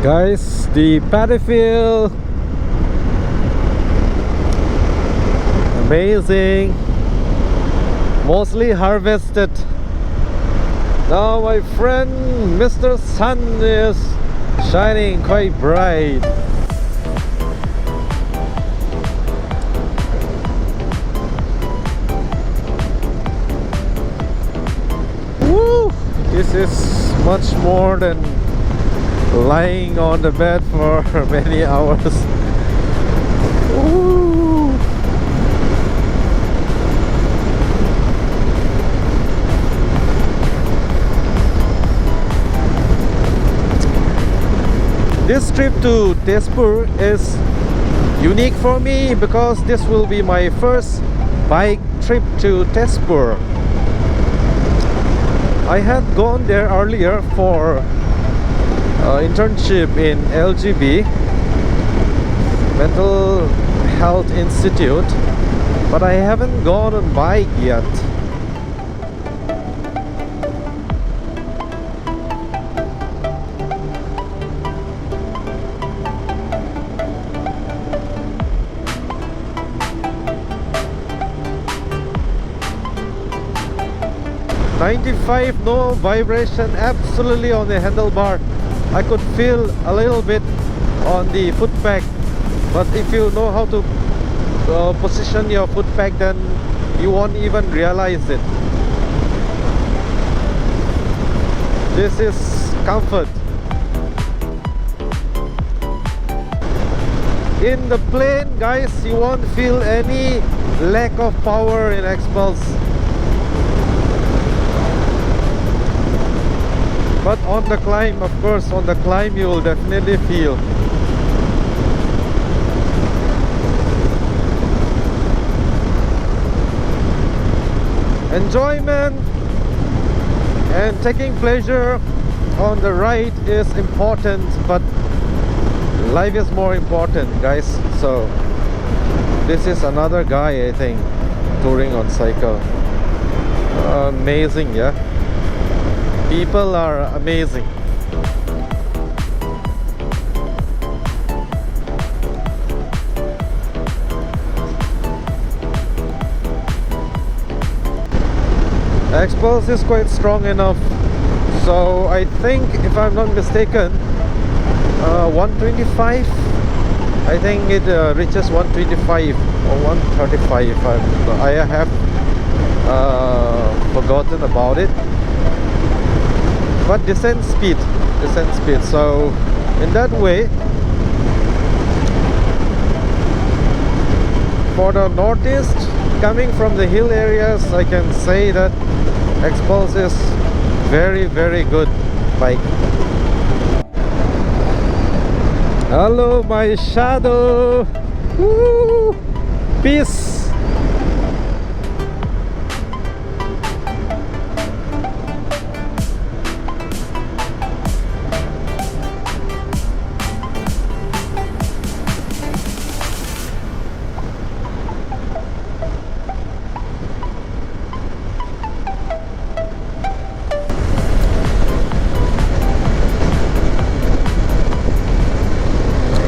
Guys, the paddy field, amazing, mostly harvested. Now my friend Mr. Sun is shining quite bright. Woo! This is much more than lying on the bed for many hours. Woo! This trip to Tezpur is unique for me because this will be my first bike trip to Tezpur. I had gone there earlier for internship in LGB, Mental Health Institute, but I haven't gone on bike yet. .95, no vibration absolutely on the handlebar. I could feel a little bit on the foot peg, but if you know how to position your foot peg, then you won't even realize it. This is comfort. In the plane, guys, you won't feel any lack of power in Xpulse. But on the climb, of course, on the climb you will definitely feel. Enjoyment and taking pleasure on the ride is important, but life is more important, guys. So this is another guy, I think, touring on cycle. Amazing, yeah. People are amazing. Xpulse is quite strong enough, so I think, if I'm not mistaken, 125. I think it reaches 125 or 135. I have forgotten about it. But descent speed. So in that way, for the northeast, coming from the hill areas, I can say that Xpulse is very, very good bike. Hello, my shadow. Woo! Peace.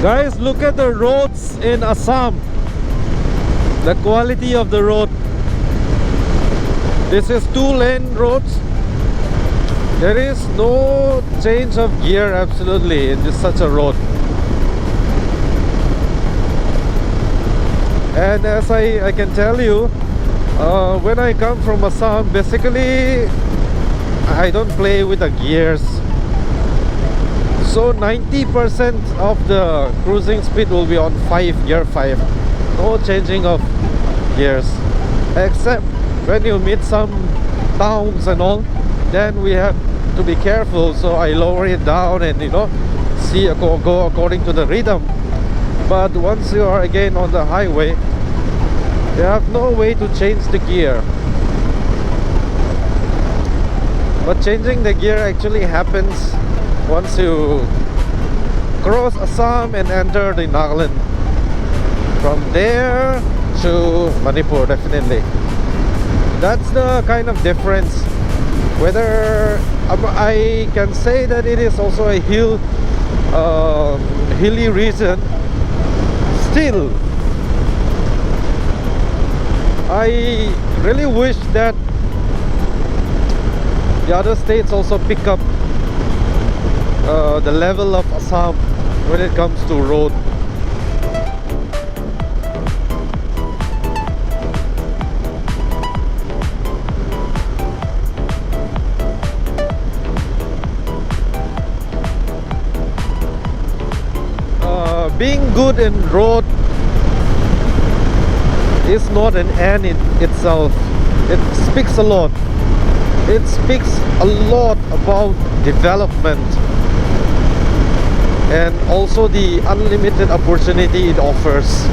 Guys, look at the roads in Assam. The quality of the road. This is 2-lane roads. There is no change of gear absolutely in such a road. And as I can tell you, when I come from Assam, basically I don't play with the gears. So 90% of the cruising speed will be on gear 5. No changing of gears, except when you meet some towns and all, then we have to be careful. So I lower it down and, you know, go according to the rhythm. But once you are again on the highway, you have no way to change the gear. But changing the gear actually happens once you cross Assam and enter the Nagaland. From there to Manipur, definitely. That's the kind of difference. Whether I can say that it is also a hill hilly region, still I really wish that the other states also pick up the level of Assam when it comes to road. Being good in road is not an end in itself. It speaks a lot. It speaks a lot about development and also the unlimited opportunity it offers.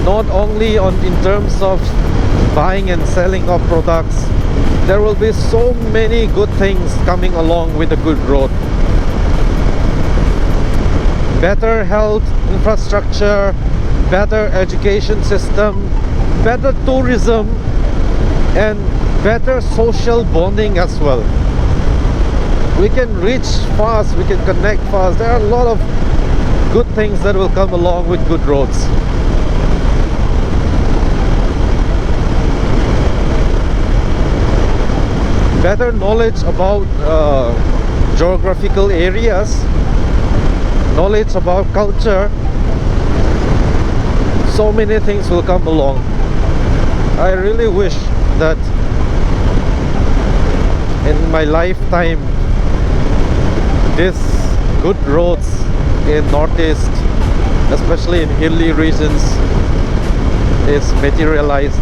Not only in terms of buying and selling of products, there will be so many good things coming along with a good road. Better health infrastructure, better education system, better tourism, and better social bonding as well. We can reach fast, we can connect fast. There are a lot of good things that will come along with good roads. Better knowledge about geographical areas, knowledge about culture. So many things will come along. I really wish that in my lifetime these good roads in Northeast, especially in hilly regions, is materialized.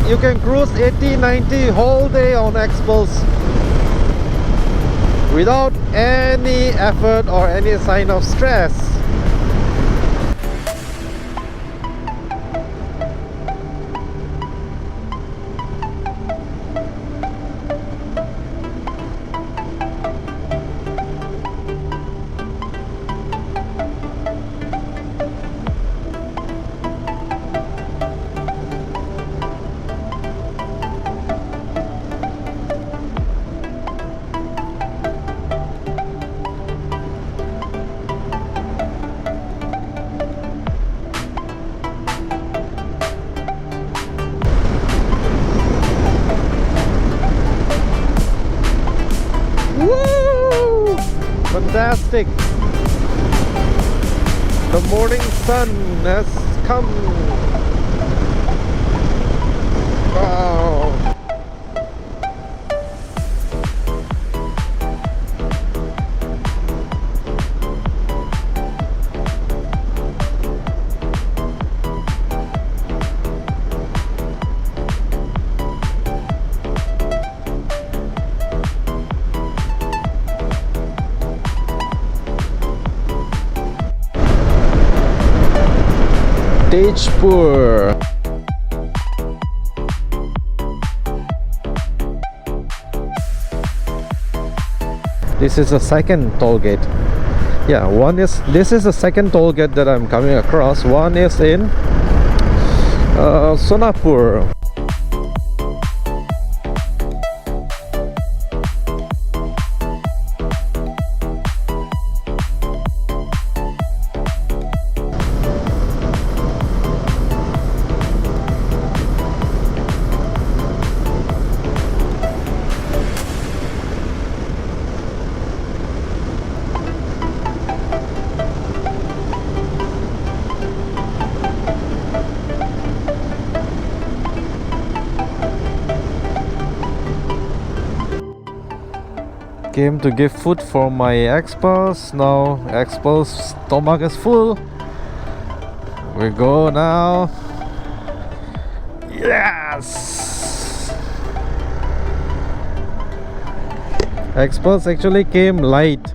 You can cruise 80, 90 whole day on Xpulse without any effort or any sign of stress. Woo! Fantastic! The morning sun has come. Wow! Tezpur. This is the second toll gate. Yeah, this is the second toll gate that I'm coming across. One is in Sonapur. Came to give food for my Xpulse. Now Xpulse stomach is full. We go now. Yes! Xpulse actually came light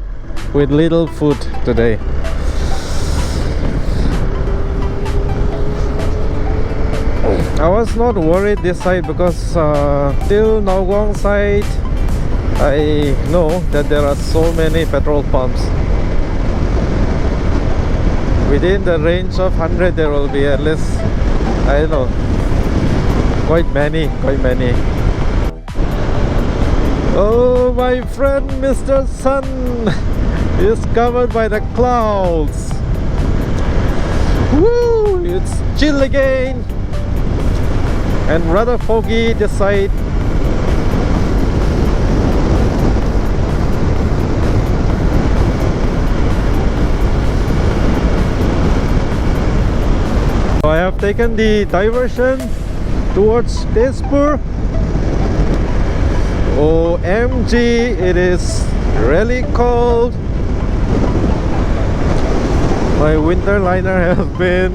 with little food today. I was not worried this side because till Naugwang side I know that there are so many petrol pumps. Within the range of 100 there will be at least, I don't know, quite many. Oh, my friend Mr. Sun is covered by the clouds. Woo! It's chill again and rather foggy this side. I have taken the diversion towards Tezpur. OMG, it is really cold. My winter liner has been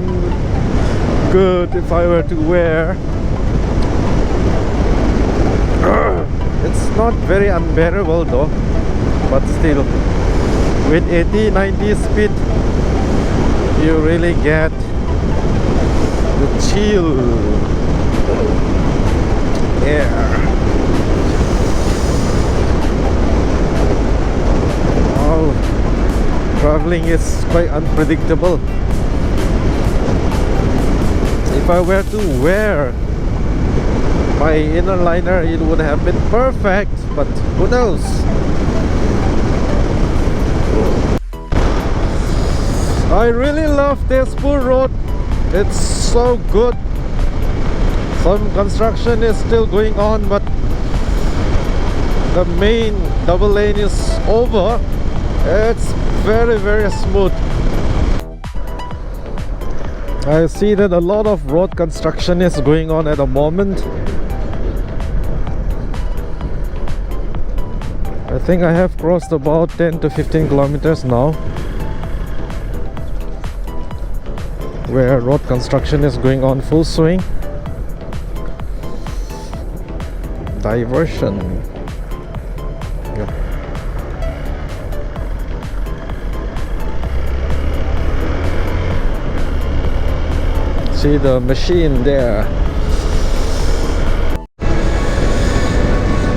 good if I were to wear. It's not very unbearable though, but still with 80-90 speed you really get the chill air. Oh, traveling is quite unpredictable. If I were to wear my inner liner it would have been perfect, but who knows. I really love Tezpur road. It's so good. Some construction is still going on, but the main double lane is over. It's very smooth. I see that a lot of road construction is going on at the moment. I think I have crossed about 10 to 15 kilometers now, where road construction is going on full swing. Diversion. Yeah. See the machine there.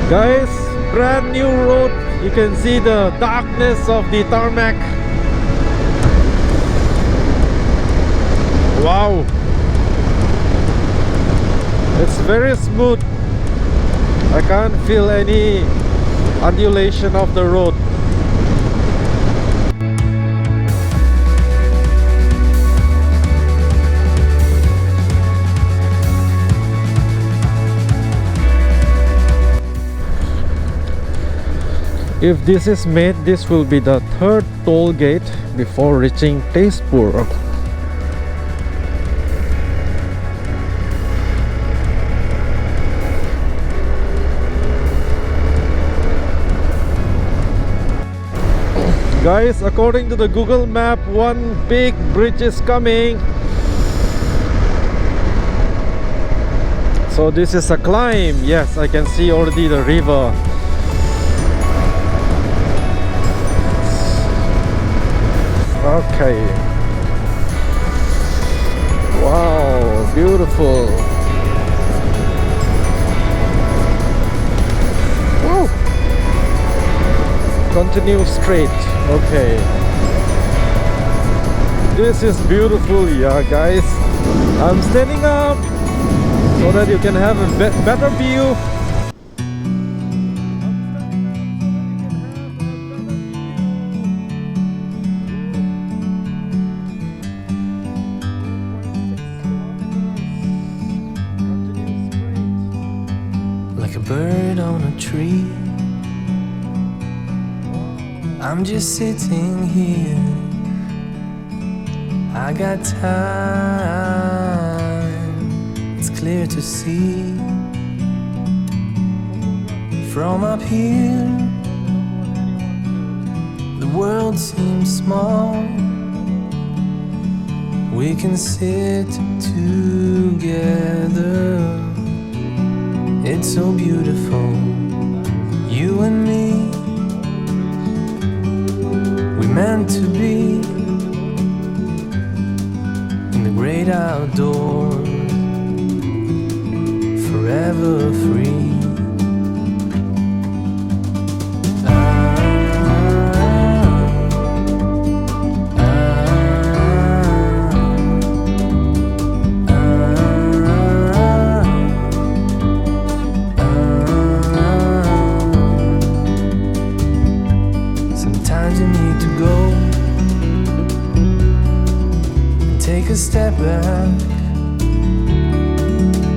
Guys, brand new road. You can see the darkness of the tarmac. Wow, it's very smooth. I can't feel any undulation of the road. If this is made, this will be the third toll gate before reaching Tezpur. Guys, according to the Google map, one big bridge is coming. So this is a climb. Yes, I can see already the river. Okay. Wow, beautiful. Whoa. Continue straight. Okay. This is beautiful, yeah, guys. I'm standing up so that you can have a better view. Like a bird on a tree, I'm just sitting here. I got time, it's clear to see. From up here, the world seems small. We can sit together. it's so beautiful. You and me, we meant to be in the great outdoors, forever free. Sometimes you need to go and take a step back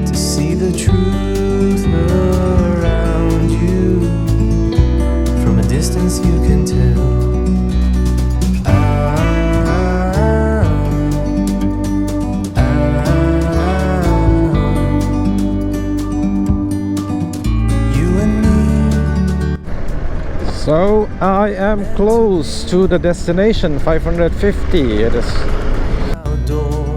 to see the truth around you. From a distance you can tell. You and me. So I am close to the destination, 550. It is Outdoors.